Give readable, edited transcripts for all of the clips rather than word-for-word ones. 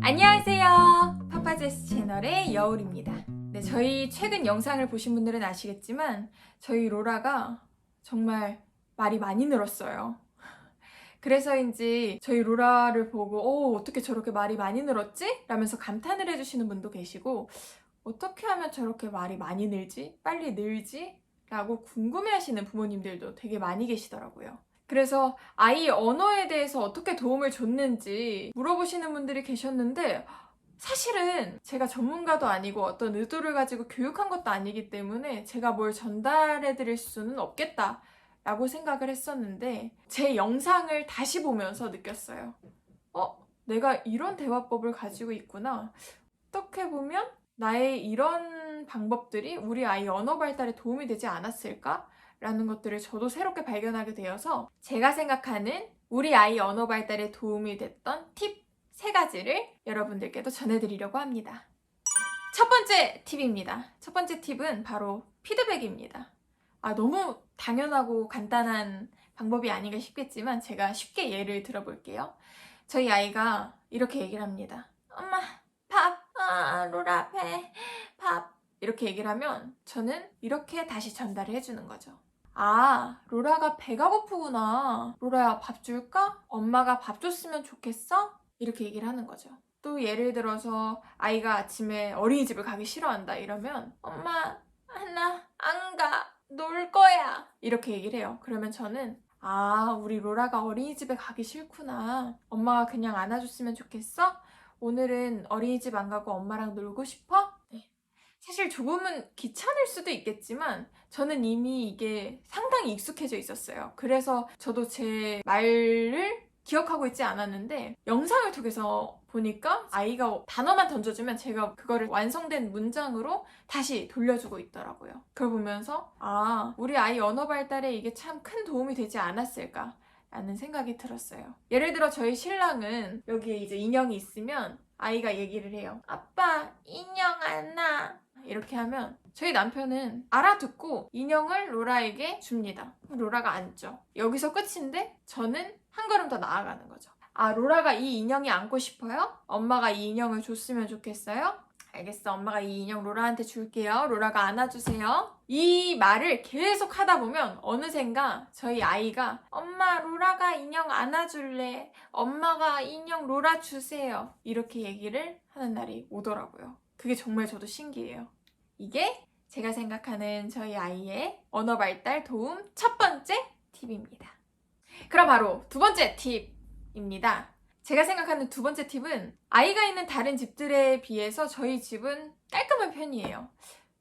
안녕하세요. 파파제스 채널의 여울입니다. 네, 저희 최근 영상을 보신 분들은 아시겠지만 저희 로라가 정말 말이 많이 늘었어요. 그래서인지 저희 로라를 보고 어떻게 저렇게 말이 많이 늘었지? 라면서 감탄을 해주시는 분도 계시고 어떻게 하면 저렇게 말이 많이 늘지? 빨리 늘지? 라고 궁금해하시는 부모님들도 되게 많이 계시더라고요. 그래서 아이 언어에 대해서 어떻게 도움을 줬는지 물어보시는 분들이 계셨는데 사실은 제가 전문가도 아니고 어떤 의도를 가지고 교육한 것도 아니기 때문에 제가 뭘 전달해 드릴 수는 없겠다 라고 생각을 했었는데 제 영상을 다시 보면서 느꼈어요. 내가 이런 대화법을 가지고 있구나. 어떻게 보면 나의 이런 방법들이 우리 아이 언어 발달에 도움이 되지 않았을까? 라는 것들을 저도 새롭게 발견하게 되어서 제가 생각하는 우리 아이 언어 발달에 도움이 됐던 팁 3가지를 여러분들께도 전해드리려고 합니다. 첫 번째 팁입니다. 첫 번째 팁은 바로 피드백입니다. 너무 당연하고 간단한 방법이 아닌가 싶겠지만 제가 쉽게 예를 들어볼게요. 저희 아이가 이렇게 얘기를 합니다. 엄마, 밥, 로라, 배, 밥. 이렇게 얘기를 하면 저는 이렇게 다시 전달을 해주는 거죠. 로라가 배가 고프구나. 로라야, 밥 줄까? 엄마가 밥 줬으면 좋겠어? 이렇게 얘기를 하는 거죠. 또 예를 들어서 아이가 아침에 어린이집을 가기 싫어한다 이러면 엄마, 나 안 가. 놀 거야. 이렇게 얘기를 해요. 그러면 저는 우리 로라가 어린이집에 가기 싫구나. 엄마가 그냥 안아줬으면 좋겠어? 오늘은 어린이집 안 가고 엄마랑 놀고 싶어? 네. 사실 조금은 귀찮을 수도 있겠지만 저는 이미 이게 상당히 익숙해져 있었어요. 그래서 저도 제 말을 기억하고 있지 않았는데 영상을 통해서 보니까 아이가 단어만 던져주면 제가 그거를 완성된 문장으로 다시 돌려주고 있더라고요. 그걸 보면서 우리 아이 언어 발달에 이게 참 큰 도움이 되지 않았을까 라는 생각이 들었어요. 예를 들어 저희 신랑은 여기에 이제 인형이 있으면 아이가 얘기를 해요. 아빠, 인형 안 나. 이렇게 하면 저희 남편은 알아듣고 인형을 로라에게 줍니다. 로라가 앉죠. 여기서 끝인데 저는 한 걸음 더 나아가는 거죠. 로라가 이 인형이 안고 싶어요? 엄마가 이 인형을 줬으면 좋겠어요? 알겠어. 엄마가 이 인형 로라한테 줄게요. 로라가 안아주세요. 이 말을 계속 하다 보면 어느샌가 저희 아이가 엄마, 로라가 인형 안아줄래? 엄마가 인형 로라 주세요. 이렇게 얘기를 하는 날이 오더라고요. 그게 정말 저도 신기해요. 이게 제가 생각하는 저희 아이의 언어 발달 도움 첫 번째 팁입니다. 그럼 바로 두 번째 팁입니다. 제가 생각하는 두 번째 팁은 아이가 있는 다른 집들에 비해서 저희 집은 깔끔한 편이에요.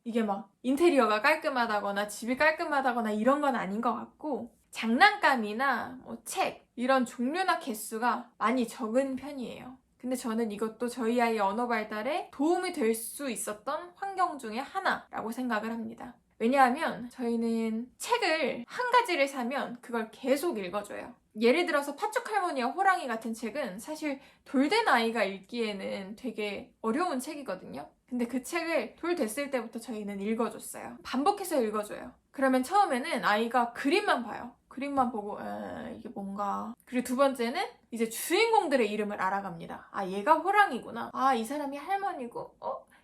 이게 막 인테리어가 깔끔하다거나 집이 깔끔하다거나 이런 건 아닌 것 같고 장난감이나 책 이런 종류나 개수가 많이 적은 편이에요. 근데 저는 이것도 저희 아이 언어 발달에 도움이 될 수 있었던 환경 중에 하나라고 생각을 합니다. 왜냐하면 저희는 책을 한 가지를 사면 그걸 계속 읽어줘요. 예를 들어서 팥죽 할머니와 호랑이 같은 책은 사실 돌된 아이가 읽기에는 되게 어려운 책이거든요. 근데 그 책을 돌 됐을 때부터 저희는 읽어줬어요. 반복해서 읽어줘요. 그러면 처음에는 아이가 그림만 봐요. 그림만 보고 이게 뭔가. 그리고 두 번째는 이제 주인공들의 이름을 알아갑니다. 얘가 호랑이구나. 이 사람이 할머니고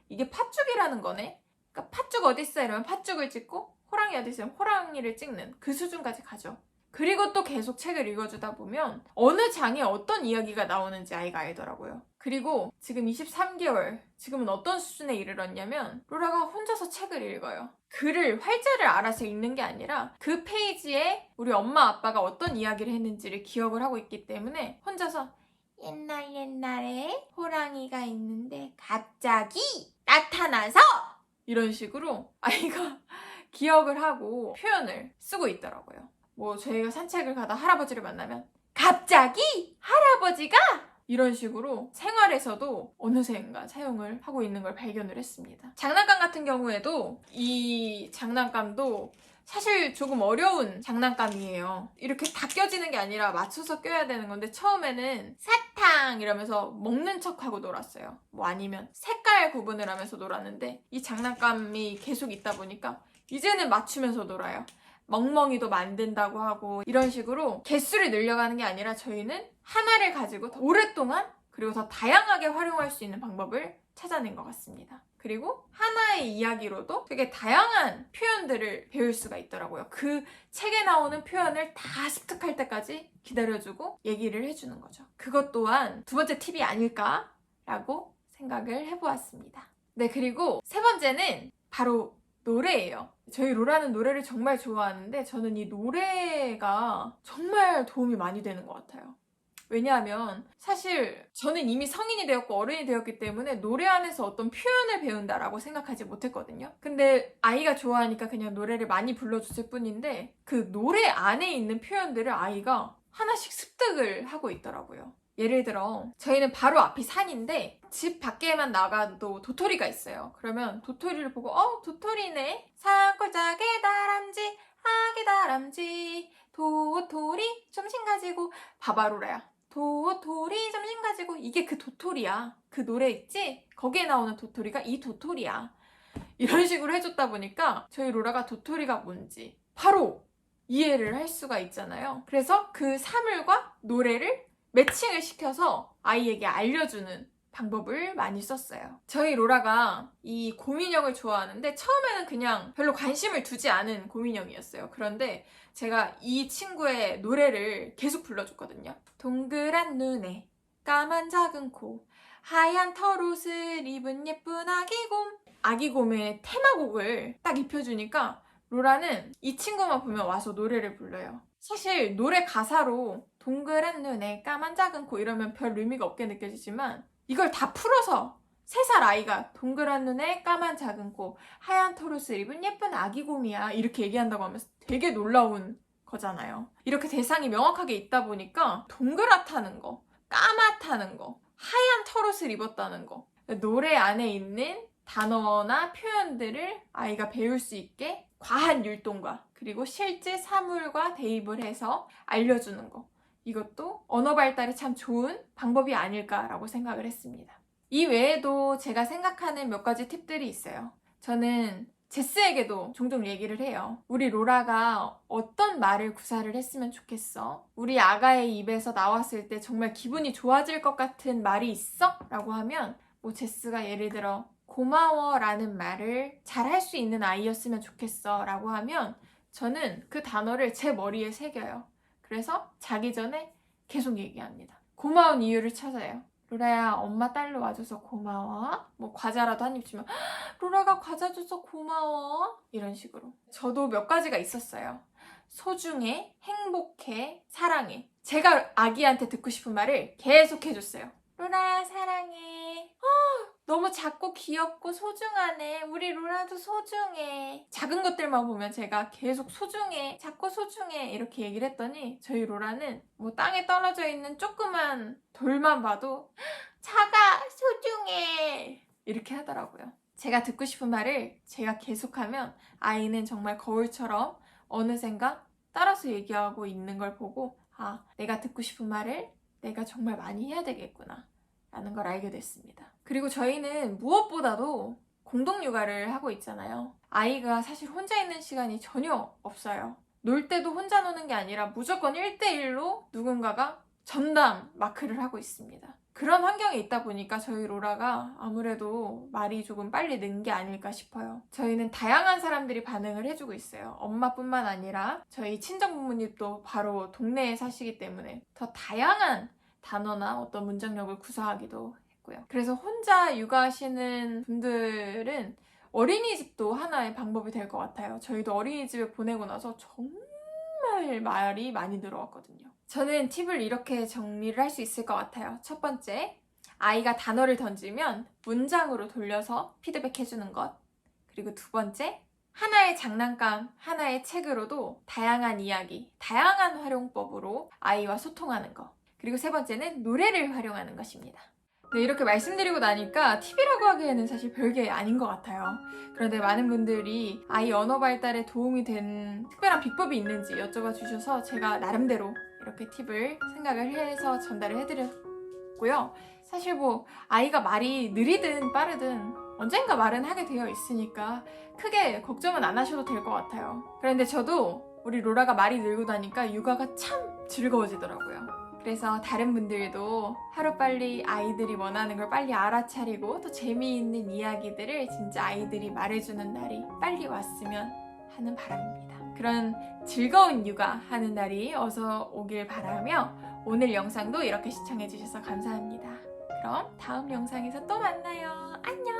이게 팥죽이라는 거네. 그러니까 팥죽 어딨어? 이러면 팥죽을 찍고 호랑이 어딨어? 이러면 호랑이를 찍는 그 수준까지 가죠. 그리고 또 계속 책을 읽어주다 보면 어느 장에 어떤 이야기가 나오는지 아이가 알더라고요. 그리고 지금 23개월, 지금은 어떤 수준에 이르렀냐면 로라가 혼자서 책을 읽어요. 글을, 활자를 알아서 읽는 게 아니라 그 페이지에 우리 엄마 아빠가 어떤 이야기를 했는지를 기억을 하고 있기 때문에 혼자서 옛날에 호랑이가 있는데 갑자기 나타나서 이런 식으로 아이가 기억을 하고 표현을 쓰고 있더라고요. 저희가 산책을 가다 할아버지를 만나면 갑자기 할아버지가 이런 식으로 생활에서도 어느새인가 사용을 하고 있는 걸 발견을 했습니다. 장난감 같은 경우에도 이 장난감도 사실 조금 어려운 장난감이에요. 이렇게 다 껴지는 게 아니라 맞춰서 껴야 되는 건데 처음에는 사탕 이러면서 먹는 척하고 놀았어요. 아니면 색깔 구분을 하면서 놀았는데 이 장난감이 계속 있다 보니까 이제는 맞추면서 놀아요. 멍멍이도 만든다고 하고 이런 식으로 개수를 늘려가는 게 아니라 저희는 하나를 가지고 오랫동안 그리고 더 다양하게 활용할 수 있는 방법을 찾아낸 것 같습니다. 그리고 하나의 이야기로도 되게 다양한 표현들을 배울 수가 있더라고요. 그 책에 나오는 표현을 다 습득할 때까지 기다려주고 얘기를 해주는 거죠. 그것 또한 두 번째 팁이 아닐까라고 생각을 해보았습니다. 네, 그리고 세 번째는 바로 노래예요. 저희 로라는 노래를 정말 좋아하는데 저는 이 노래가 정말 도움이 많이 되는 것 같아요. 왜냐하면 사실 저는 이미 성인이 되었고 어른이 되었기 때문에 노래 안에서 어떤 표현을 배운다라고 생각하지 못했거든요. 근데 아이가 좋아하니까 그냥 노래를 많이 불러줬을 뿐인데 그 노래 안에 있는 표현들을 아이가 하나씩 습득을 하고 있더라고요. 예를 들어 저희는 바로 앞이 산인데 집 밖에만 나가도 도토리가 있어요. 그러면 도토리를 보고 도토리네. 산골짜기 다람쥐 아기 다람쥐 도토리 점심 가지고 봐봐 로라야. 도토리 점심 가지고 이게 그 도토리야. 그 노래 있지? 거기에 나오는 도토리가 이 도토리야. 이런 식으로 해줬다 보니까 저희 로라가 도토리가 뭔지 바로 이해를 할 수가 있잖아요. 그래서 그 사물과 노래를 매칭을 시켜서 아이에게 알려주는 방법을 많이 썼어요. 저희 로라가 이 곰인형을 좋아하는데 처음에는 그냥 별로 관심을 두지 않은 곰인형이었어요. 그런데 제가 이 친구의 노래를 계속 불러줬거든요. 동그란 눈에 까만 작은 코 하얀 털옷을 입은 예쁜 아기곰. 아기곰의 테마곡을 딱 입혀주니까 로라는 이 친구만 보면 와서 노래를 불러요. 사실 노래 가사로 동그란 눈에 까만 작은 코 이러면 별 의미가 없게 느껴지지만 이걸 다 풀어서 3살 아이가 동그란 눈에 까만 작은 코 하얀 털옷을 입은 예쁜 아기곰이야 이렇게 얘기한다고 하면 되게 놀라운 거잖아요. 이렇게 대상이 명확하게 있다 보니까 동그랗다는 거, 까맣다는 거, 하얀 털옷을 입었다는 거 노래 안에 있는 단어나 표현들을 아이가 배울 수 있게 과한 율동과 그리고 실제 사물과 대입을 해서 알려주는 거 이것도 언어 발달에 참 좋은 방법이 아닐까라고 생각을 했습니다. 이 외에도 제가 생각하는 몇 가지 팁들이 있어요. 저는 제스에게도 종종 얘기를 해요. 우리 로라가 어떤 말을 구사를 했으면 좋겠어? 우리 아가의 입에서 나왔을 때 정말 기분이 좋아질 것 같은 말이 있어? 라고 하면 뭐 제스가 예를 들어 고마워 라는 말을 잘 할 수 있는 아이였으면 좋겠어 라고 하면 저는 그 단어를 제 머리에 새겨요. 그래서 자기 전에 계속 얘기합니다. 고마운 이유를 찾아요. 로라야 엄마 딸로 와줘서 고마워. 뭐 과자라도 한 입 주면 로라가 과자 줘서 고마워. 이런 식으로. 저도 몇 가지가 있었어요. 소중해, 행복해, 사랑해. 제가 아기한테 듣고 싶은 말을 계속 해줬어요. 로라야 사랑해. 너무 작고 귀엽고 소중하네. 우리 로라도 소중해. 작은 것들만 보면 제가 계속 소중해, 작고 소중해 이렇게 얘기를 했더니 저희 로라는 뭐 땅에 떨어져 있는 조그만 돌만 봐도 작아, 소중해 이렇게 하더라고요. 제가 듣고 싶은 말을 제가 계속하면 아이는 정말 거울처럼 어느샌가 따라서 얘기하고 있는 걸 보고 내가 듣고 싶은 말을 내가 정말 많이 해야 되겠구나 라는 걸 알게 됐습니다. 그리고 저희는 무엇보다도 공동육아를 하고 있잖아요. 아이가 사실 혼자 있는 시간이 전혀 없어요. 놀 때도 혼자 노는 게 아니라 무조건 1대1로 누군가가 전담 마크를 하고 있습니다. 그런 환경에 있다 보니까 저희 로라가 아무래도 말이 조금 빨리 는 게 아닐까 싶어요. 저희는 다양한 사람들이 반응을 해주고 있어요. 엄마뿐만 아니라 저희 친정부모님도 바로 동네에 사시기 때문에 더 다양한 단어나 어떤 문장력을 구사하기도 했고요. 그래서 혼자 육아하시는 분들은 어린이집도 하나의 방법이 될 것 같아요. 저희도 어린이집에 보내고 나서 정말 말이 많이 늘어왔거든요. 저는 팁을 이렇게 정리를 할 수 있을 것 같아요. 첫 번째, 아이가 단어를 던지면 문장으로 돌려서 피드백해주는 것. 그리고 두 번째, 하나의 장난감, 하나의 책으로도 다양한 이야기, 다양한 활용법으로 아이와 소통하는 것. 그리고 세 번째는 노래를 활용하는 것입니다. 네, 이렇게 말씀드리고 나니까 팁이라고 하기에는 사실 별게 아닌 것 같아요. 그런데 많은 분들이 아이 언어 발달에 도움이 된 특별한 비법이 있는지 여쭤봐 주셔서 제가 나름대로 이렇게 팁을 생각을 해서 전달을 해드렸고요. 사실 뭐 아이가 말이 느리든 빠르든 언젠가 말은 하게 되어 있으니까 크게 걱정은 안 하셔도 될 것 같아요. 그런데 저도 우리 로라가 말이 늘고 나니까 육아가 참 즐거워지더라고요. 그래서 다른 분들도 하루빨리 아이들이 원하는 걸 빨리 알아차리고 또 재미있는 이야기들을 진짜 아이들이 말해주는 날이 빨리 왔으면 하는 바람입니다. 그런 즐거운 육아하는 날이 어서 오길 바라며 오늘 영상도 이렇게 시청해주셔서 감사합니다. 그럼 다음 영상에서 또 만나요. 안녕!